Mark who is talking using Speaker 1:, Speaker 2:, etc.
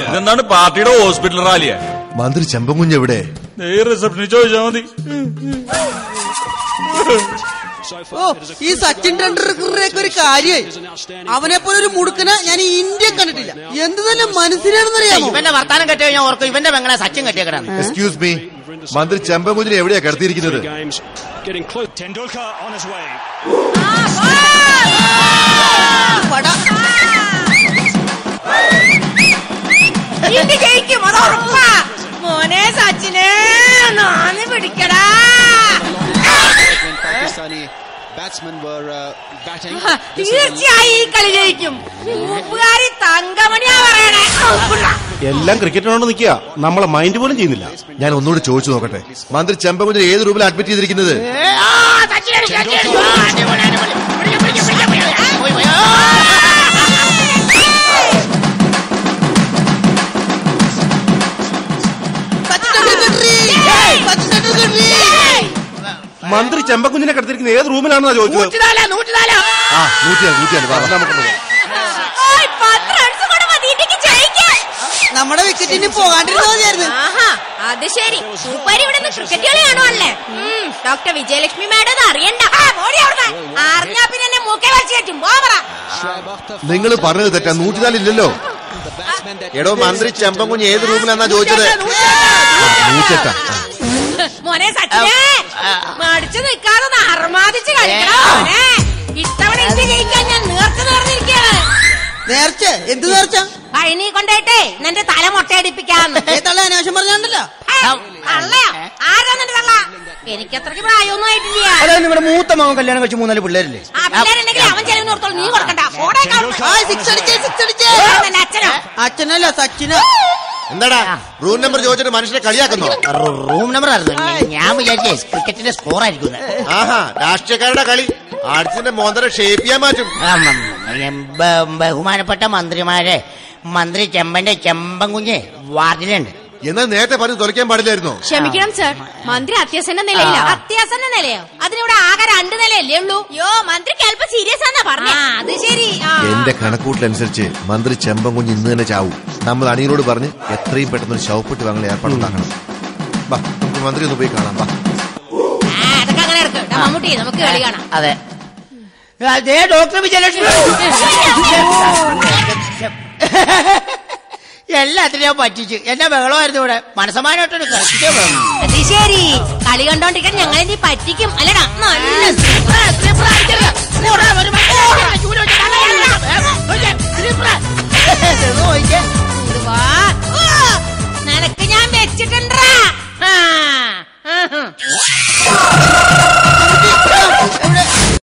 Speaker 1: ഇതെന്താണ് പാർട്ടിയുടെ ഹോസ്പിറ്റൽ റാലിയാ?
Speaker 2: മന്ത്രി ചെമ്പൻകുഞ്ഞ് എവിടെ?
Speaker 1: റിസപ്ഷനിൽ ചോദിച്ചാൽ മതി.
Speaker 3: ഓ, ഈ സച്ചിൻ ടെണ്ടുൽക്കറിനൊക്കെ ഒരു കാര്യമായി. അവനെ പോലെ ഒരു മുടുക്കനെ ഞാൻ ഇന്ത്യ കണ്ടിട്ടില്ല. എന്ത് തന്നെ മനസ്സിലാണെന്നറിയാമോ?
Speaker 4: ഇവന്റെ വർത്താനം കെട്ടി കഴിഞ്ഞാൽ ഓർക്കും ഇവന്റെ പെങ്ങളെ സച്ചിൻ കെട്ടിയേക്കണം.
Speaker 2: എക്സ്ക്യൂസ് മീ, മന്ത്രി ചെമ്പൻകുഞ്ഞിനെ എവിടെയാ കിടത്തിയിരിക്കുന്നത്?
Speaker 5: മോനെ സച്ചിനെ നാന്ന് പിടിക്കടാ. തീർച്ചയായും ഈ കളി ജയിക്കും. ൂപ്പുകാരി തങ്കമണിയാ പറയണേ.
Speaker 6: എല്ലാം ക്രിക്കറ്റിനോട് നിൽക്കുക, നമ്മളെ മൈൻഡ് പോലും ചെയ്യുന്നില്ല.
Speaker 2: ഞാൻ ഒന്നുകൂടി ചോദിച്ചു നോക്കട്ടെ, മന്ത്രി ചെമ്പൻകുഞ്ഞിനെ ഏത് റൂമിൽ അഡ്മിറ്റ് ചെയ്തിരിക്കുന്നത്?
Speaker 6: മന്ത്രി ചെമ്പൻകുഞ്ഞിനെ കിടത്തിരിക്കുന്ന ഏത് റൂമിലാണെന്നാ ചോദിച്ചത്?
Speaker 3: നമ്മുടെ വിക്കറ്റിന് പോകാണ്ടിരുന്നായിരുന്നു.
Speaker 5: അത് ശരി, സൂപ്പർ ഇവിടെ ക്രിക്കറ്റ് കളി കാണുമല്ലേ? ഡോക്ടർ വിജയലക്ഷ്മി മാഡം അറിയണ്ട. അറിഞ്ഞാ പിന്നെ എന്നെ മൂക്കെ വലിച്ചു കയറ്റും.
Speaker 2: നിങ്ങൾ പറഞ്ഞത് തെറ്റാ. 104 ഇല്ലല്ലോ. എടോ, മന്ത്രി ചെമ്പൻകുഞ്ഞ് ഏത് റൂമിലാന്നാ ചോദിച്ചത്?
Speaker 5: മോനെ സച്ചിനെ മടിച്ചു നിൽക്കാതെ അർമാദിച്ച് കളിക്കണം. മോനെ ഇത്തവണ ഇന്ത്യ ജയിക്കാൻ ഞാൻ നേർച്ച നേർന്നിരിക്കുകയാണ്.
Speaker 3: നേർച്ച? എന്ത് നേർച്ച?
Speaker 5: കഴിഞ്ഞി കൊണ്ടേട്ടെ നിന്റെ തല മൊട്ടയടിപ്പിക്കാന്ന്.
Speaker 3: തള്ള അനാവശ്യം പറഞ്ഞാണ്ടല്ലോ.
Speaker 5: തള്ളയോ? ആരാ നിന്റെ തള്ള? എനിക്കത്രയ്ക്ക് പ്രായമൊന്നും ആയിട്ടില്ല.
Speaker 4: അതായത് നിങ്ങളുടെ മൂത്ത മകൻ കല്യാണം കഴിച്ച് 3-4 പിള്ളേരില്ലേ?
Speaker 5: ആ പിള്ളേരുണ്ടെങ്കിൽ അവൻ ചെലവിന് ഓർത്തോളൂ, നീ കൊടുക്കണ്ട. അച്ഛനോ?
Speaker 3: അച്ഛനല്ല, സച്ചിനോ.
Speaker 2: എന്താടാ റൂം നമ്പർ ചോദിച്ചിട്ട് മനുഷ്യനെ കളിയാക്കുന്നോ?
Speaker 4: റൂം നമ്പർ ആയിരുന്നു. ഞാൻ വിചാരിച്ചേ ക്രിക്കറ്റിന്റെ സ്കോർ ആയിരിക്കും.
Speaker 2: ആഹാ, രാഷ്ട്രീയക്കാരുടെ കളി ആർട്സിന്റെ മോന്തര ഷേപ്പ് ചെയ്യാൻ മാറ്റും.
Speaker 4: ബഹുമാനപ്പെട്ട മന്ത്രിമാരെ, മന്ത്രി ചെമ്പന്റെ ചെമ്പൻകുഞ്ഞ് വാർഡിലുണ്ട്.
Speaker 2: എന്നാൽ നേരത്തെ പറഞ്ഞ് തുറക്കാൻ പാടില്ലായിരുന്നോ?
Speaker 5: ക്ഷമിക്കണം സർ, മന്ത്രി അത്യാസന്ന നിലയില്ല. അത്യാസന്ന നിലയോ? അതിനിവിടെ ആകെ 2 നിലയല്ലേ ഉള്ളൂ. യോ, മന്ത്രിക്ക് അല്പം സീരിയസ് ആണെന്നാ പറഞ്ഞ. അത് ശരി.
Speaker 2: എന്റെ കണക്കൂട്ടിലനുസരിച്ച് മന്ത്രി ചെമ്പൻകുഞ്ഞ് ഇന്ന് തന്നെ ചാവും. നമ്മൾ അണിയനോട് പറഞ്ഞ് എത്രയും പെട്ടെന്ന് ശവപ്പെട്ട് വാങ്ങൽ ഏർപ്പാടുണ്ടാക്കണം. വാ, നമുക്ക് മന്ത്രി ഒന്ന് പോയി കാണാം. വാ,
Speaker 5: അതൊക്കെ അങ്ങനെ എടുക്കും. മമ്മൂട്ടി, നമുക്ക് കളി കാണാം.
Speaker 4: അതെ, ഡോക്ടർ വിജയലക്ഷ്മി എല്ലാത്തിനും പറ്റിച്ച് എന്നെ ബഹളമായിരുന്നു ഇവിടെ. മനസ്സമാനായിട്ടൊരു കളിച്ചിട്ടേ വേണം.
Speaker 5: അത് ശരി, കളി കണ്ടോണ്ടിരിക്കാൻ ഞങ്ങൾ ഇനി പറ്റിക്കും അല്ലടാ. നിനക്ക് ഞാൻ വെച്ചിട്ടുണ്ടാ.